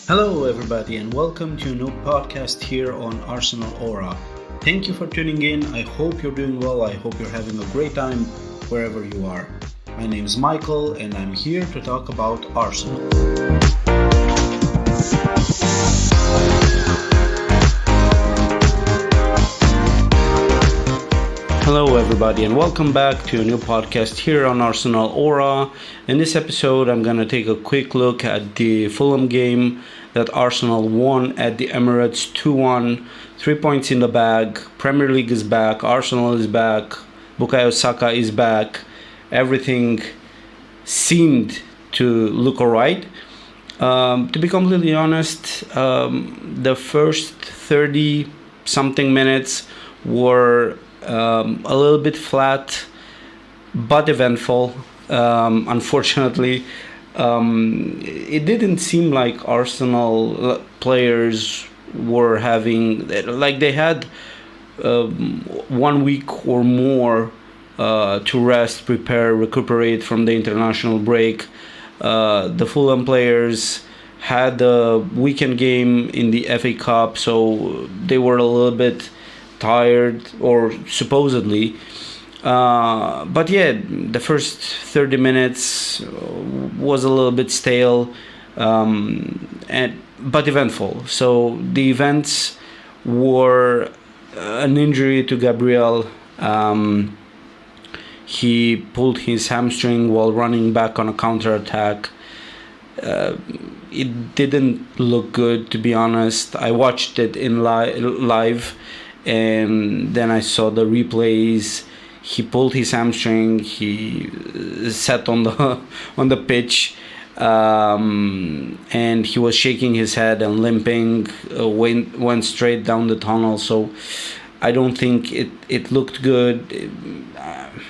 Hello, everybody, and welcome to a new podcast here on Arsenal Aura. Thank you for tuning in. I hope you're doing well. I hope you're having a great time wherever you are. My name is Michael, and I'm here to talk about Arsenal. Hello, everybody, and welcome back to a new podcast here on Arsenal Aura. In this episode, I'm going to take a quick look at the Fulham game that Arsenal won at the Emirates 2-1. 3 points in the bag. Premier League is back. Arsenal is back. Bukayo Saka is back. Everything seemed to look alright. To be completely honest, the first 30 something minutes were a little bit flat but eventful. Unfortunately, it didn't seem like Arsenal players were having, like, they had 1 week or more to rest, prepare, recuperate from the international break. The Fulham players had a weekend game in the FA Cup, so they were a little bit tired, or supposedly. But yeah, the first 30 minutes was a little bit stale, but eventful. So the events were an injury to Gabriel. He pulled his hamstring while running back on a counter-attack. It didn't look good, to be honest. I watched it in live, and then I saw the replays. He pulled his hamstring. He sat on the pitch, and he was shaking his head and limping. Went straight down the tunnel. So I don't think it looked good.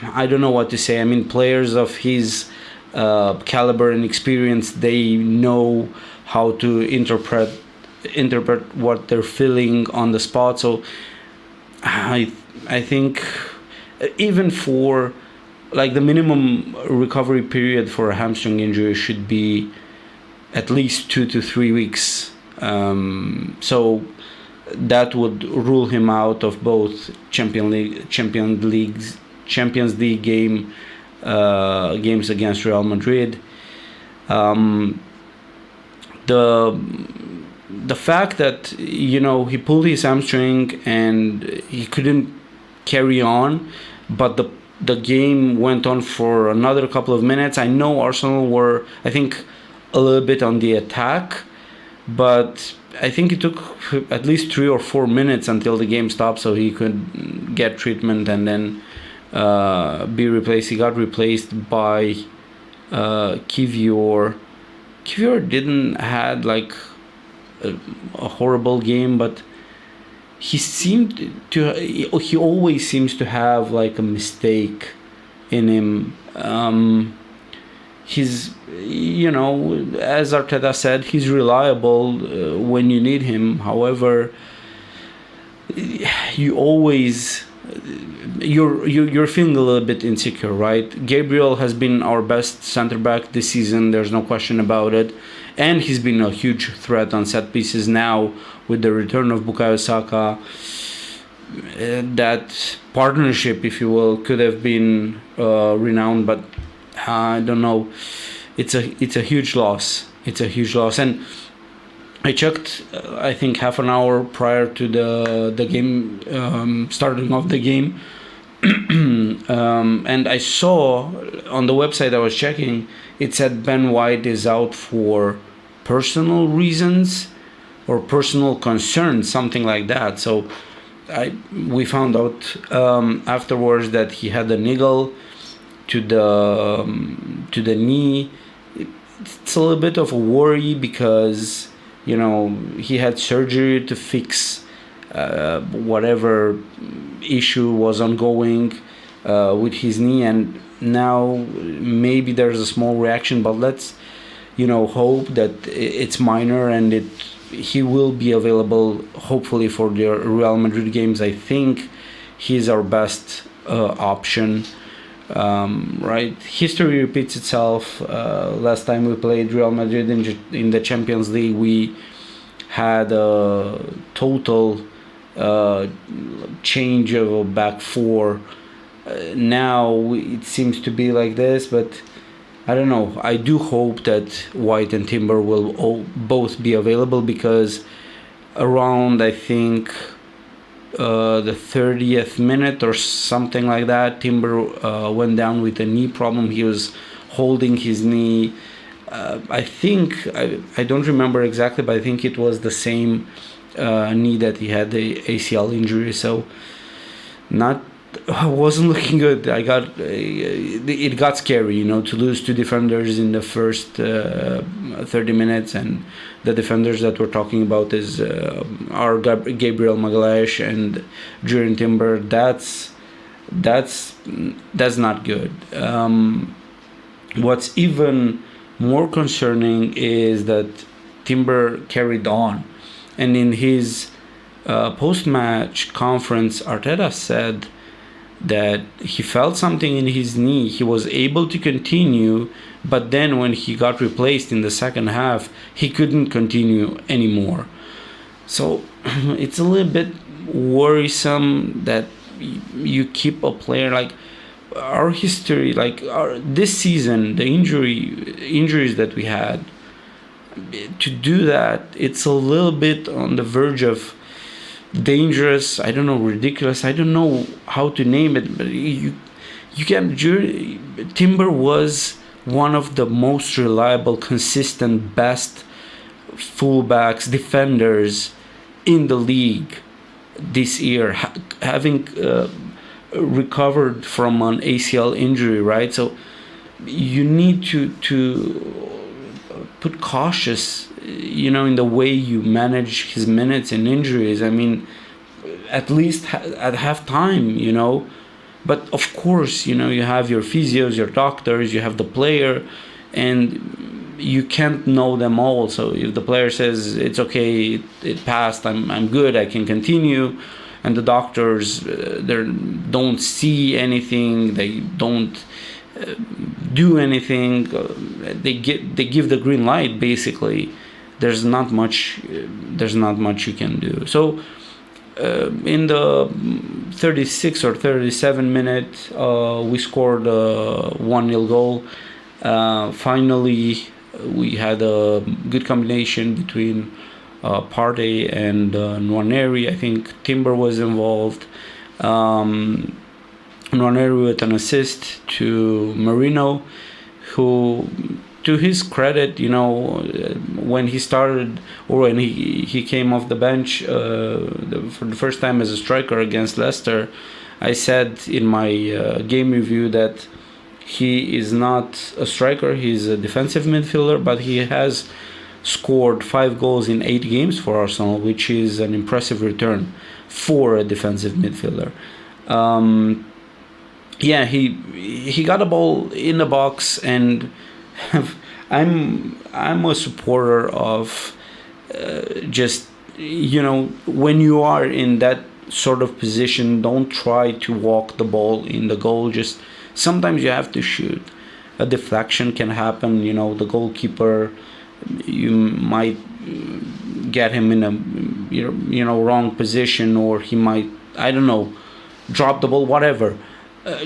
I don't know what to say. I mean, players of his caliber and experience, they know how to interpret what they're feeling on the spot. So I think even for, like, the minimum recovery period for a hamstring injury should be at least 2 to 3 weeks. So that would rule him out of both Champions League games against Real Madrid. The fact that, he pulled his hamstring and he couldn't carry on, but the game went on for another couple of minutes. I know Arsenal were, I think, a little bit on the attack, but I think it took at least 3 or 4 minutes until the game stopped, so he could get treatment and then be replaced. He got replaced by Kivior. Kivior didn't had like a horrible game, but he always seems to have like a mistake in him. He's, as Arteta said, he's reliable when you need him. However, you're feeling a little bit insecure, right? Gabriel has been our best center back this season. There's no question about it. And he's been a huge threat on set pieces now with the return of Bukayo Saka. That partnership, if you will, could have been renowned, but I don't know. It's a huge loss. It's a huge loss. And I checked, I think, half an hour prior to the game, starting off the game. And I saw on the website I was checking, it said Ben White is out for personal reasons or personal concerns, something like that. So we found out afterwards that he had a niggle to the knee. It's a little bit of a worry because he had surgery to fix whatever issue was ongoing with his knee, and now maybe there's a small reaction, but let's hope that it's minor and he will be available hopefully for the Real Madrid games. I think he's our best option. Right, history repeats itself. Last time we played Real Madrid in the Champions League, we had a total change of a back four. Now it seems to be like this, but I don't know. I do hope that White and Timber will both be available, because around, I think, the 30th minute or something like that, Timber went down with a knee problem. He was holding his knee. I think, I don't remember exactly, but I think it was the same knee that he had the ACL injury. So wasn't looking good. It got scary, to lose two defenders in the first 30 minutes, and the defenders that we're talking about are Gabriel Magalhaes and Gabriel Timber. That's not good. What's even more concerning is that Timber carried on, and in his post-match conference, Arteta said that he felt something in his knee. He was able to continue, but then when he got replaced in the second half, he couldn't continue anymore. So it's a little bit worrisome that you keep a player like our history, this season, the injuries that we had. To do that, it's a little bit on the verge of dangerous, I don't know, ridiculous, I don't know how to name it, but you can. Timber was one of the most reliable, consistent, best fullbacks, defenders in the league this year, having recovered from an ACL injury, right? So you need to put cautious, in the way you manage his minutes and injuries. I mean, at least at halftime, But of course, you have your physios, your doctors, you have the player, and you can't know them all. So if the player says it's okay, it passed, I'm good, I can continue, and the doctors they don't see anything, they don't do anything, they give the green light, basically. There's not much you can do. So in the 36 or 37 minute, we scored a 1-0 goal. Finally, we had a good combination between Partey and Nwaneri. I think Timber was involved. Nwaneri with an assist to Merino, who, to his credit, when he started, or when he came off the bench for the first time as a striker against Leicester, I said in my game review that he is not a striker, he's a defensive midfielder, but he has scored 5 goals in 8 games for Arsenal, which is an impressive return for a defensive midfielder. He got a ball in the box, and I'm a supporter of just, when you are in that sort of position, don't try to walk the ball in the goal. Just sometimes you have to shoot. A deflection can happen. The goalkeeper, you might get him in a wrong position, or he might, I don't know, drop the ball, whatever.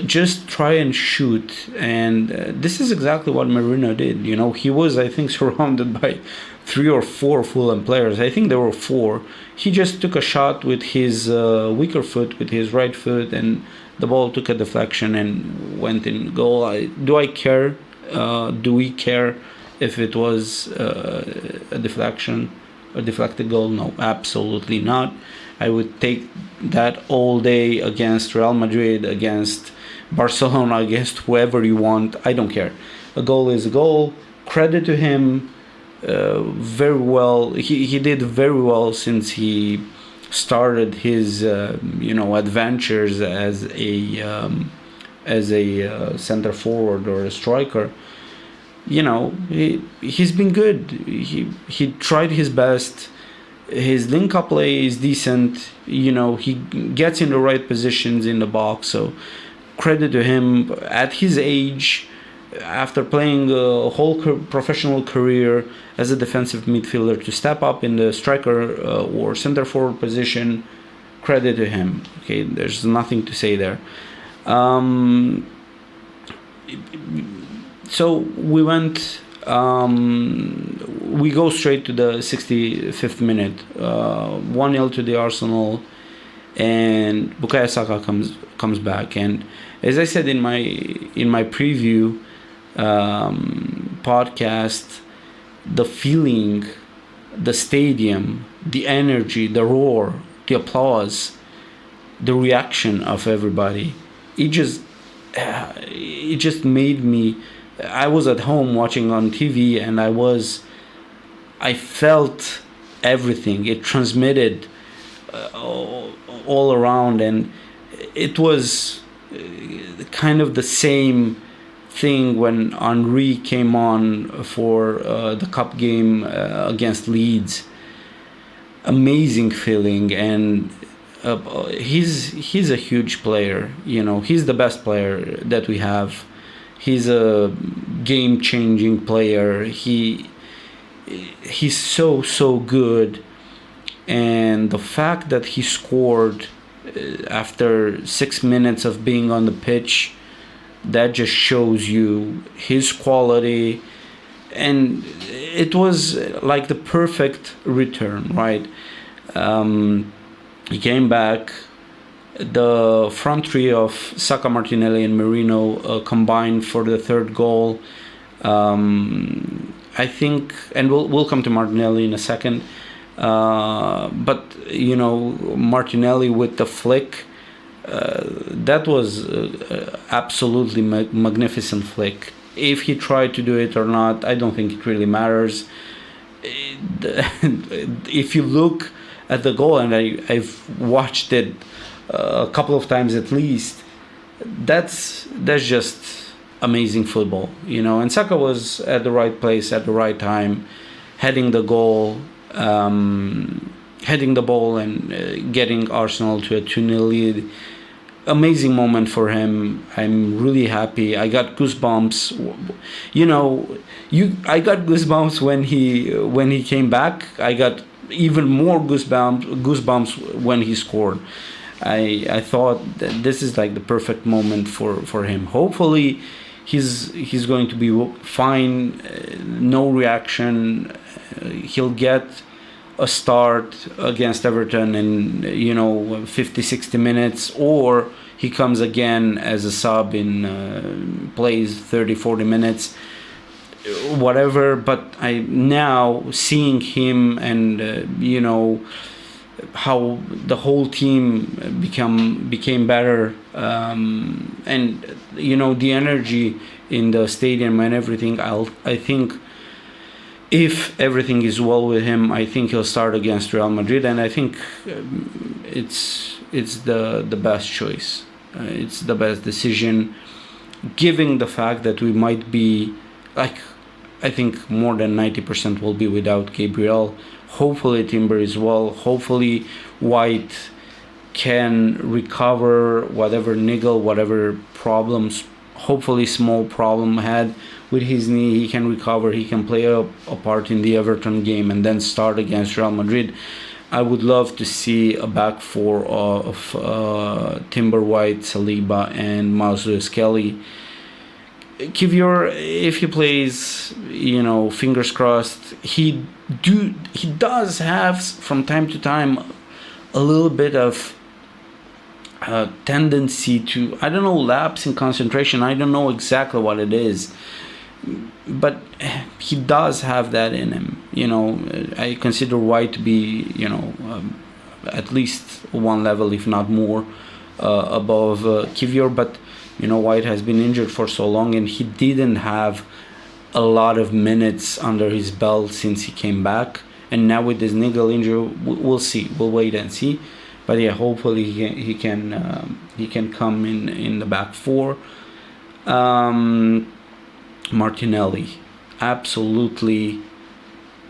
Just try and shoot, and this is exactly what Merino did. He was, I think, surrounded by 3 or 4 Fulham players. I think there were 4. He just took a shot with his weaker foot, with his right foot, and the ball took a deflection and went in goal. Do I care? Do we care if it was a deflection, a deflected goal? No, absolutely not. I would take that all day against Real Madrid, against Barcelona, against whoever you want. I don't care. A goal is a goal. Credit to him. Very well. He did very well since he started his adventures as a center forward or a striker. He's been good. He tried his best. His link-up play is decent. He gets in the right positions in the box. So credit to him at his age, after playing a whole professional career as a defensive midfielder, to step up in the striker or center forward position. Credit to him. Okay, there's nothing to say there. So we went. We go straight to the 65th minute. 1-0 to the Arsenal, and Bukayo Saka comes back. And as I said in my preview podcast, the feeling, the stadium, the energy, the roar, the applause, the reaction of everybody, it just made me. I was at home watching on TV, and I felt everything. It transmitted all around, and it was kind of the same thing when Henry came on for the cup game against Leeds. Amazing feeling, and he's a huge player. He's the best player that we have. He's a game-changing player. He's so good, and the fact that he scored after 6 minutes of being on the pitch, that just shows you his quality. And it was like the perfect return, right? He came back. The front three of Saka, Martinelli, and Merino combined for the third goal. I think, and we'll come to Martinelli in a second. But Martinelli with the flick, that was absolutely magnificent flick. If he tried to do it or not, I don't think it really matters. If you look at the goal, and I've watched it a couple of times at least, that's just amazing football, And Saka was at the right place at the right time, heading the ball and getting Arsenal to a 2-0 lead. Amazing moment for him. I'm really happy. I got goosebumps. I got goosebumps when he came back. I got even more goosebumps when he scored. I thought that this is like the perfect moment for him. Hopefully he's going to be fine. No reaction. He'll get a start against Everton in 50-60 minutes, or he comes again as a sub in plays 30-40 minutes, whatever. But I now seeing him and how the whole team became better, and the energy in the stadium and everything. I think if everything is well with him, I think he'll start against Real Madrid, and I think it's the best choice. It's the best decision, given the fact that we might be, I think more than 90% will be without Gabriel. Hopefully Timber is well. Hopefully White can recover whatever niggle, whatever problems, hopefully small problem had with his knee. He can recover. He can play a part in the Everton game and then start against Real Madrid. I would love to see a back four of Timber, White, Saliba, and Miles Lewis-Kelly. Kivior, if he plays, fingers crossed. He does have from time to time a little bit of tendency to, lapse in concentration. I don't know exactly what it is, but he does have that in him. I consider White to be, at least one level, if not more, above Kivior. But White has been injured for so long, and he didn't have a lot of minutes under his belt since he came back. And now with this niggle injury, we'll see. We'll wait and see. But yeah, hopefully he can come in the back four. Martinelli, absolutely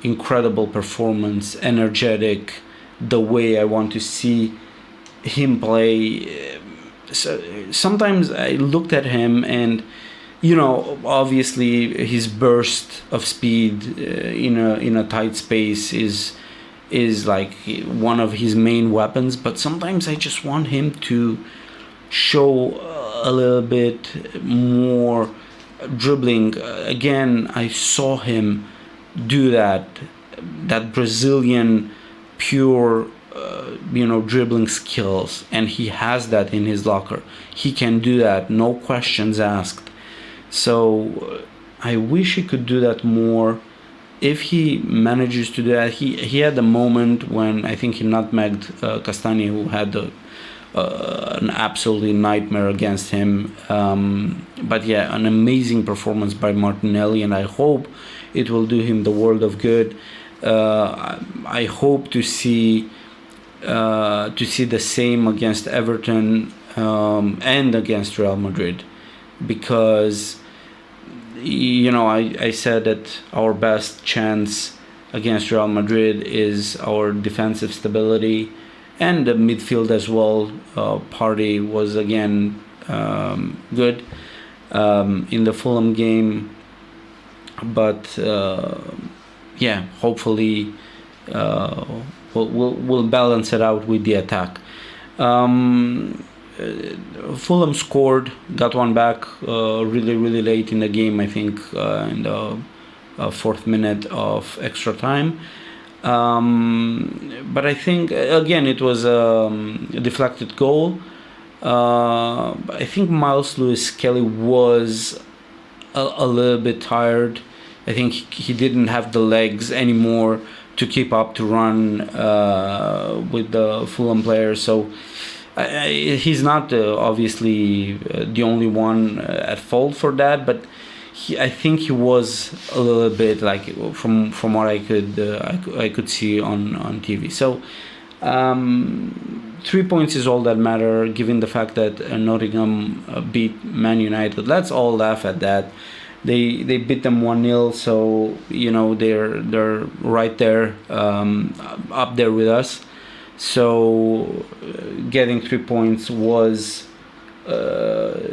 incredible performance, energetic, the way I want to see him play. so sometimes I looked at him, and obviously his burst of speed in a tight space is like one of his main weapons. But sometimes I just want him to show a little bit more dribbling. Again, I saw him do that Brazilian pure dribbling skills, and he has that in his locker. He can do that, no questions asked. So I wish he could do that more. If he manages to do that, he had a moment when I think he nutmegged Castagna, who had an absolutely nightmare against him. But yeah, an amazing performance by Martinelli, and I hope it will do him the world of good. I hope to see the same against Everton and against Real Madrid, because I said that our best chance against Real Madrid is our defensive stability and the midfield as well. Partey was again good in the Fulham game, but hopefully we'll balance it out with the attack. Fulham scored, got one back really late in the game, I think in the 4th minute of extra time. But I think, again, it was a deflected goal. I think Miles Lewis-Kelly was a little bit tired. I think he didn't have the legs anymore to keep up, to run with the Fulham players. So he's not obviously the only one at fault for that, but I think he was a little bit, like, from what I could see on TV. So 3 points is all that matter, given the fact that Nottingham beat Man United. Let's all laugh at that. They beat them 1-0, so they're right there, up there with us. So getting 3 points was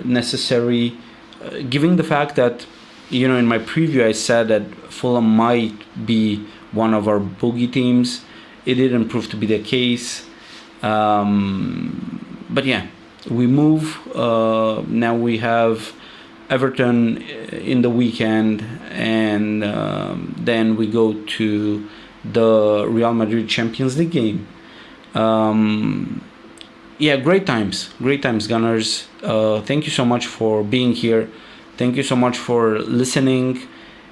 necessary, given the fact that in my preview I said that Fulham might be one of our bogey teams. It didn't prove to be the case, but yeah, we move. Now we have Everton in the weekend, and then we go to the Real Madrid Champions League game. Great times, Gunners. Thank you so much for being here. Thank you so much for listening,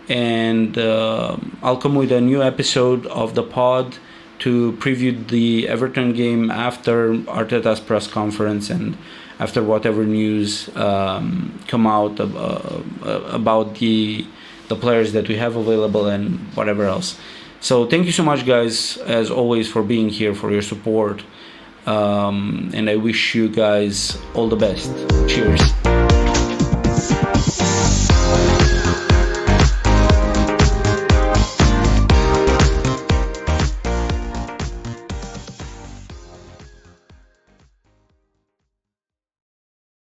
and I'll come with a new episode of the pod to preview the Everton game after Arteta's press conference and after whatever news come out about the players that we have available and whatever else. So thank you so much, guys, as always, for being here, for your support, and I wish you guys all the best. Cheers.